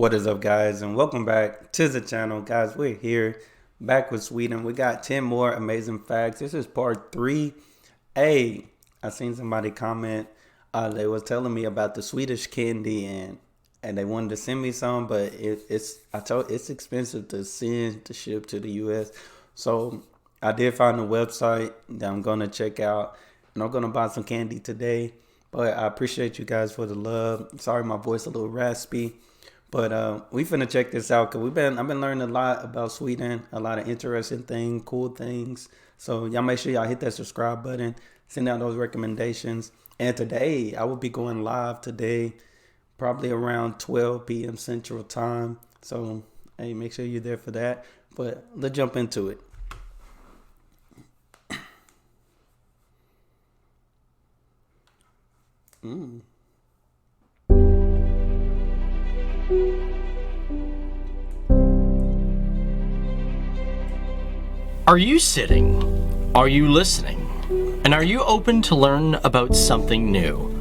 What is up, guys, and welcome back to the channel. Guys, we're here back with Sweden. We got 10 more amazing facts. This is part 3. Hey, I seen somebody comment, they was telling me about the Swedish candy, and they wanted to send me some, but it's expensive to ship to the US. So I did find a website that I'm gonna check out, and I'm gonna buy some candy today. But I appreciate you guys for the love. Sorry my voice a little raspy. But we finna check this out, because I've been learning a lot about Sweden, a lot of interesting things, cool things. So y'all make sure y'all hit that subscribe button, send out those recommendations. And today, I will be going live today, probably around 12 p.m. Central Time. So hey, make sure you're there for that. But let's jump into it. Are you sitting? Are you listening? And are you open to learn about something new?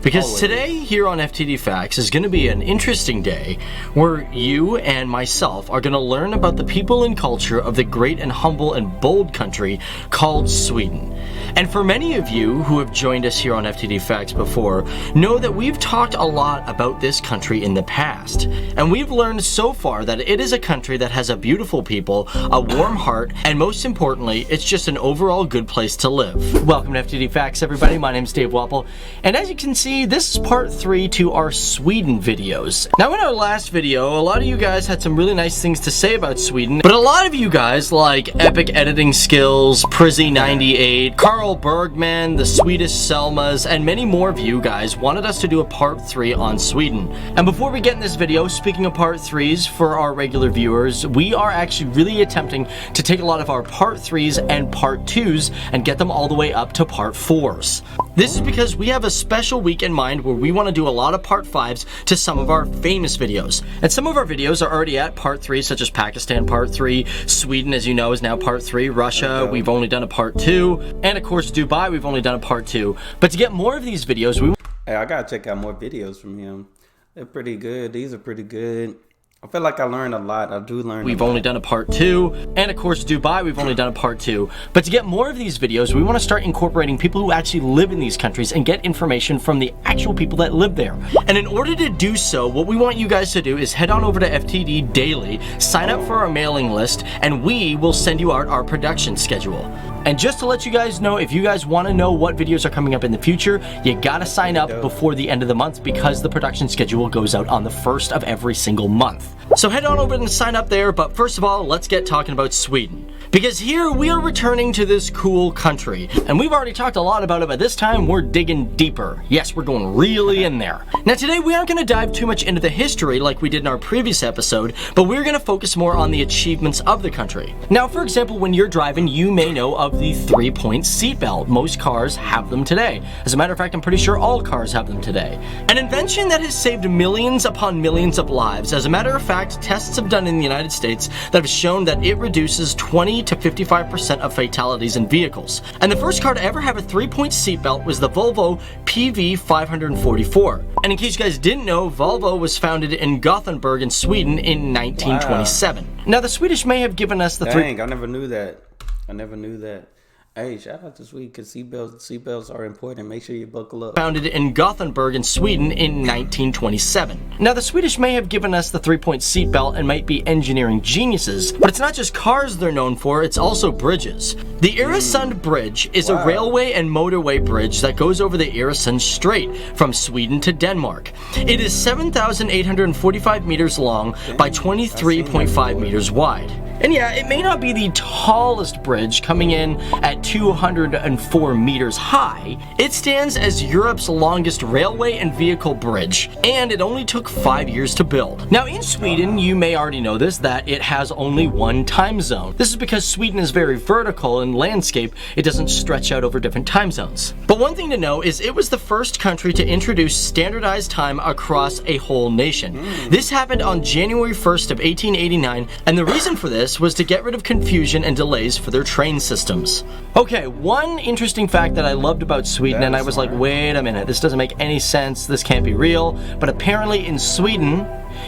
Because today here on FTD Facts is going to be an interesting day where you and myself are going to learn about the people and culture of the great and humble and bold country called Sweden. And for many of you who have joined us here on FTD Facts before, know that we've talked a lot about this country in the past. And we've learned so far that it is a country that has a beautiful people, a warm heart, and most importantly, it's just an overall good place to live. Welcome to FTD Facts, everybody. My name is Dave Wappel, and as you can see, this is part 3 to our Sweden videos. Now, in our last video, a lot of you guys had some really nice things to say about Sweden, but a lot of you guys, like Epic Editing Skills, Prizzy98, Carl Bergman, the Swedish Selmas, and many more of you guys wanted us to do a part 3 on Sweden. And before we get in this video, speaking of part 3s for our regular viewers, we are actually really attempting to take a lot of our part 3s and part 2s and get them all the way up to part 4s. This is because we have a special week in mind where we want to do a lot of part 5s to some of our famous videos. And some of our videos are already at part 3, such as Pakistan part 3, Sweden, as you know, is now part 3, Russia, we've only done a part 2, and of course Dubai, we've only done a part 2. But to get more of these videos, Hey, I gotta check out more videos from him. They're pretty good. These are pretty good. I feel like I learned a lot. I do learn. We've only done a part 2, and of course Dubai, we've only done a part 2. But to get more of these videos, we want to start incorporating people who actually live in these countries and get information from the actual people that live there. And in order to do so, what we want you guys to do is head on over to FTD Daily, sign up for our mailing list, and we will send you out our production schedule. And just to let you guys know, if you guys want to know what videos are coming up in the future, you gotta sign up before the end of the month, because the production schedule goes out on the 1st of every single month. So head on over and sign up there, but first of all, let's get talking about Sweden. Because here we are returning to this cool country, and we've already talked a lot about it, but this time we're digging deeper. Yes, we're going really in there. Now today we aren't going to dive too much into the history like we did in our previous episode, but we're going to focus more on the achievements of the country. Now, for example, when you're driving, you may know of the 3-point seatbelt. Most cars have them today. As a matter of fact, I'm pretty sure all cars have them today. An invention that has saved millions upon millions of lives. As a matter of fact, tests have done in the United States that have shown that it reduces 20 to 55% of fatalities in vehicles. And the first car to ever have a 3-point seatbelt was the Volvo PV544. And in case you guys didn't know, Volvo was founded in Gothenburg in Sweden in 1927. Wow. Now the Swedish may have given us the Dang, I never knew that. I never knew that. Hey, shout out to Sweden, because seatbelts are important. Make sure you buckle up. Founded in Gothenburg in Sweden in 1927. Now, the Swedish may have given us the 3-point seatbelt and might be engineering geniuses, but it's not just cars they're known for, it's also bridges. The Öresund Bridge is a railway and motorway bridge that goes over the Öresund Strait from Sweden to Denmark. It is 7,845 meters long by 23.5 meters wide. And yeah, it may not be the tallest bridge, coming in at 204 meters high. It stands as Europe's longest railway and vehicle bridge, and it only took 5 years to build. Now in Sweden, you may already know this, that it has only one time zone. This is because Sweden is very vertical in landscape, it doesn't stretch out over different time zones. But one thing to know is it was the first country to introduce standardized time across a whole nation. This happened on January 1st of 1889, and the reason for this this was to get rid of confusion and delays for their train systems. Okay, one interesting fact that I loved about Sweden, and I was like, wait a minute, this doesn't make any sense, this can't be real, but apparently in Sweden,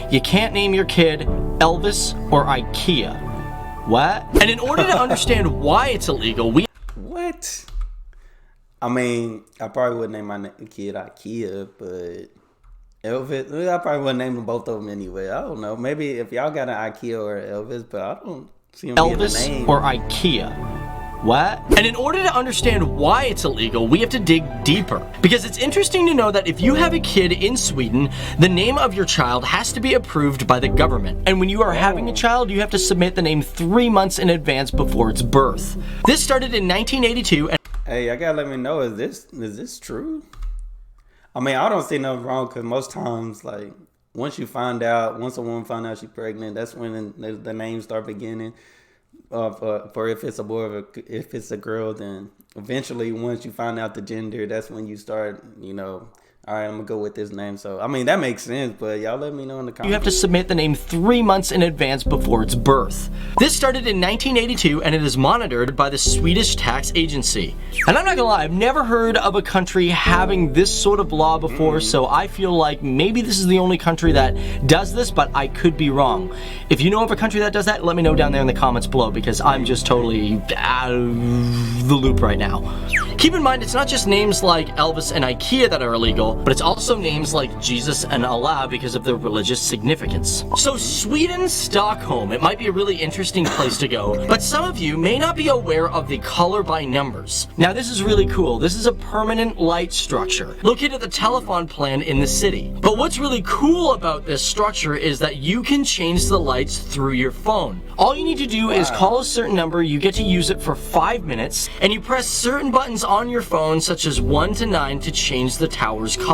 you can't name your kid Elvis or IKEA. What? And in order to understand why it's illegal, What? I mean, I probably wouldn't name my kid IKEA, but Elvis, I probably wouldn't name them both of them anyway. I don't know. Maybe if y'all got an IKEA or Elvis, but I don't see him Elvis being a name. or IKEA. What? And in order to understand why it's illegal, we have to dig deeper. Because it's interesting to know that if you have a kid in Sweden, the name of your child has to be approved by the government. And when you are having a child, you have to submit the name 3 months in advance before its birth. This started in 1982 and Hey, I gotta let me know, is this true? I mean, I don't see nothing wrong, because most times, like, once a woman find out she's pregnant, that's when the names start beginning. For if it's a boy or if it's a girl, then eventually once you find out the gender, that's when you start, all right, I'm gonna go with this name. So, I mean, that makes sense, but y'all let me know in the comments. you have to submit the name 3 months in advance before its birth. This started in 1982 and it is monitored by the Swedish tax agency. And I'm not gonna lie, I've never heard of a country having this sort of law before, so I feel like maybe this is the only country that does this, but I could be wrong. If you know of a country that does that, let me know down there in the comments below, because I'm just totally out of the loop right now. Keep in mind, it's not just names like Elvis and IKEA that are illegal, but it's also names like Jesus and Allah because of their religious significance. So Sweden, Stockholm, it might be a really interesting place to go, but some of you may not be aware of the color by numbers. Now this is really cool. This is a permanent light structure located at the telephone plant in the city. But what's really cool about this structure is that you can change the lights through your phone. All you need to do is call a certain number, you get to use it for 5 minutes, and you press certain buttons on your phone such as 1 to 9 to change the tower's colors.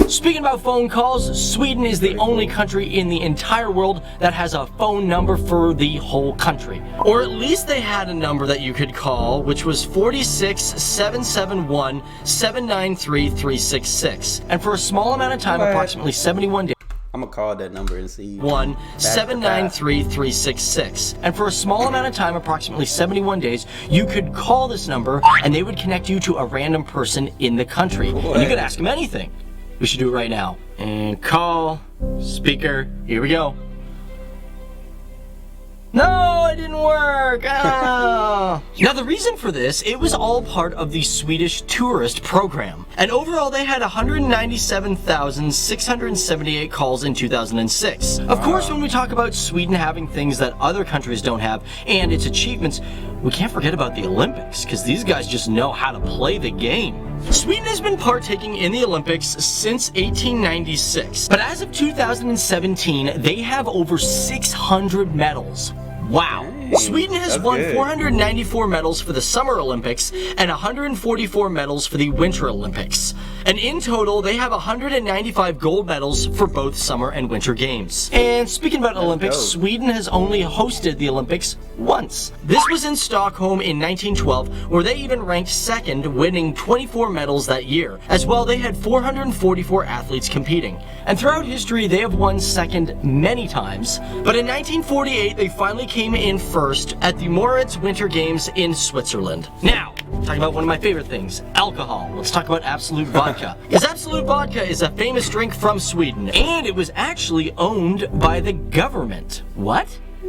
Speaking about phone calls, Sweden is the only country in the entire world that has a phone number for the whole country. Or at least they had a number that you could call, which was 46-771-793-366. And for a small amount of time, approximately 71 days, I'm gonna call that number and see. 1-793-366. And for a small amount of time, approximately 71 days, you could call this number and they would connect you to a random person in the country. And you could ask them anything. We should do it right now. And call, speaker, here we go. No, it didn't work. Ah. Now the reason for this, it was all part of the Swedish tourist program. And overall they had 197,678 calls in 2006. Of course, when we talk about Sweden having things that other countries don't have and its achievements, we can't forget about the Olympics, because these guys just know how to play the game. Sweden has been partaking in the Olympics since 1896, but as of 2017, they have over 600 medals. Wow. Sweden has won 494 medals for the Summer Olympics and 144 medals for the Winter Olympics. And in total, they have 195 gold medals for both Summer and Winter Games. And speaking about Olympics, Sweden has only hosted the Olympics once. This was in Stockholm in 1912, where they even ranked second, winning 24 medals that year. As well, they had 444 athletes competing. And throughout history, they have won second many times. But in 1948, they finally came in first at the Moritz Winter Games in Switzerland. Now, talking about one of my favorite things, alcohol. Let's talk about Absolute Vodka. Because Absolute Vodka is a famous drink from Sweden, and it was actually owned by the government. What?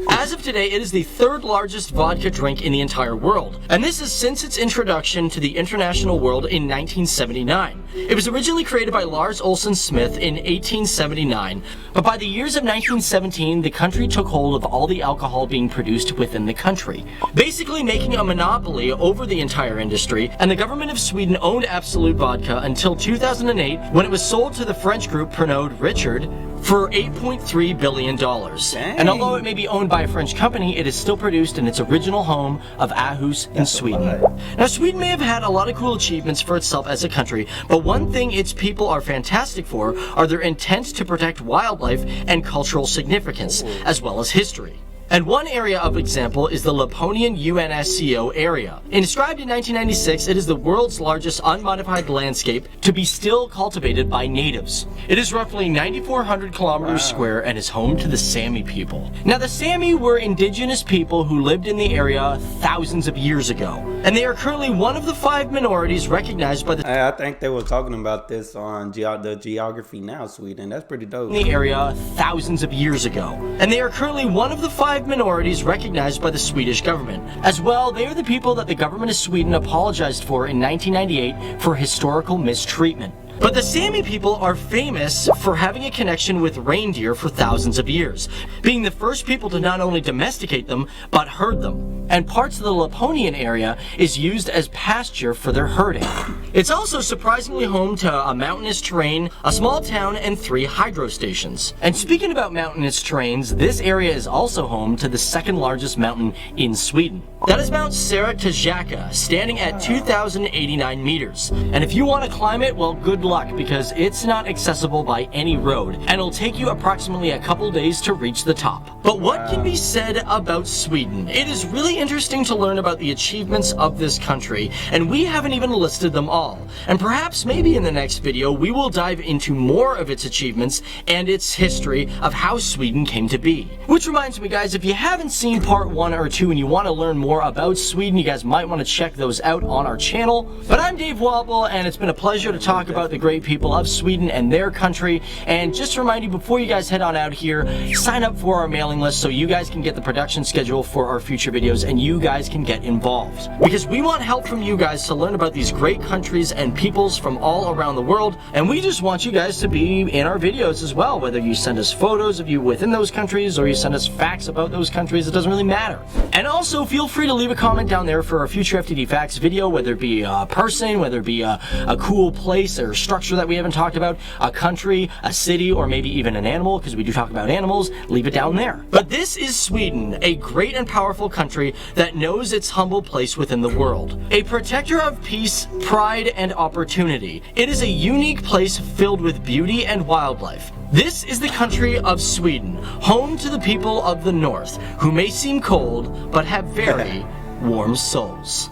As of today, it is the third largest vodka drink in the entire world, and this is since its introduction to the international world in 1979. It was originally created by Lars Olsen Smith in 1879, but by the years of 1917, the country took hold of all the alcohol being produced within the country, basically making a monopoly over the entire industry, and the government of Sweden owned Absolute Vodka until 2008, when it was sold to the French group Pernod Richard for $8.3 billion. Dang. And although it may be owned by a French company, it is still produced in its original home of Aarhus in Sweden. Now, Sweden may have had a lot of cool achievements for itself as a country, but one thing its people are fantastic for are their intent to protect wildlife and cultural significance, as well as history. And one area of example is the Laponian UNESCO area. Inscribed in 1996, it is the world's largest unmodified landscape to be still cultivated by natives. It is roughly 9,400 kilometers square and is home to the Sami people. Now, the Sami were indigenous people who lived in the area thousands of years ago, and they are currently one of the 5 minorities recognized by the I think they were talking about this on the Geography Now Sweden. That's pretty dope. in the area thousands of years ago, and they are currently one of the 5 minorities recognized by the Swedish government. As well, they are the people that the government of Sweden apologized for in 1998 for historical mistreatment. But the Sami people are famous for having a connection with reindeer for thousands of years, being the first people to not only domesticate them, but herd them. And parts of the Laponian area is used as pasture for their herding. It's also surprisingly home to a mountainous terrain, a small town, and 3 hydro stations. And speaking about mountainous terrains, this area is also home to the 2nd largest mountain in Sweden. That is Mount Saratoga, standing at 2,089 meters. And if you want to climb it, well, good luck, because it's not accessible by any road, and it'll take you approximately a couple days to reach the top. But what can be said about Sweden? It is really interesting to learn about the achievements of this country, and we haven't even listed them all. And perhaps maybe in the next video we will dive into more of its achievements and its history of how Sweden came to be. Which reminds me, guys, if you haven't seen part 1 or 2 and you want to learn more about Sweden, you guys might want to check those out on our channel. But I'm Dave Wobble, and it's been a pleasure to talk about the great people of Sweden and their country. And just to remind you, before you guys head on out here, sign up for our mailing list so you guys can get the production schedule for our future videos and you guys can get involved. Because we want help from you guys to learn about these great countries and peoples from all around the world, and we just want you guys to be in our videos as well. Whether you send us photos of you within those countries or you send us facts about those countries, it doesn't really matter. And also feel free to leave a comment down there for a future FTD Facts video, whether it be a person, whether it be a cool place or structure that we haven't talked about, a country, a city, or maybe even an animal, because we do talk about animals. Leave it down there. But this is Sweden, a great and powerful country that knows its humble place within the world. A protector of peace, pride, and opportunity. It is a unique place filled with beauty and wildlife. This is the country of Sweden, home to the people of the north, who may seem cold, but have very warm souls.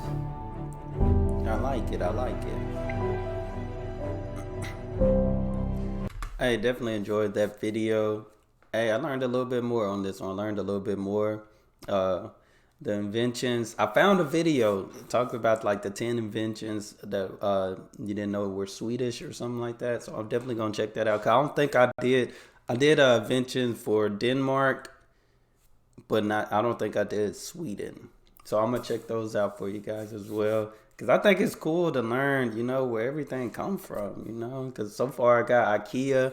I like it. I like it. I definitely enjoyed that video. Hey, I learned a little bit more on this one. I learned a little bit more. The inventions. I found a video that talked about like the 10 inventions that you didn't know were Swedish or something like that. So I'm definitely gonna check that out. 'Cause I don't think I did. I did a invention for Denmark, but I don't think I did Sweden. So I'm gonna check those out for you guys as well. Cause I think it's cool to learn, you know, where everything comes from, you know. Cause so far I got IKEA,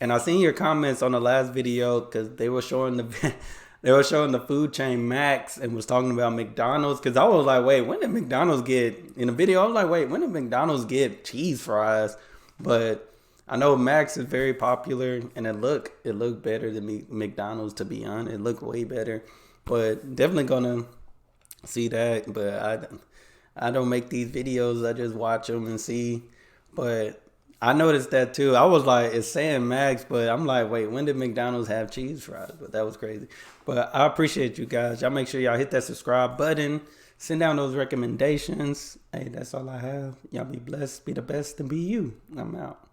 and I seen your comments on the last video because they were showing the food chain Max and was talking about McDonald's. Cause I was like, wait, when did McDonald's get in the video? I was like, wait, when did McDonald's get cheese fries? But I know Max is very popular, and it looked better than McDonald's, to be honest. It looked way better, but definitely gonna see that. But I don't make these videos. I just watch them and see. But I noticed that too. I was like, it's saying Max, but I'm like, wait, when did McDonald's have cheese fries? But that was crazy. But I appreciate you guys. Y'all make sure y'all hit that subscribe button. Send down those recommendations. Hey, that's all I have. Y'all be blessed, be the best, and be you. I'm out.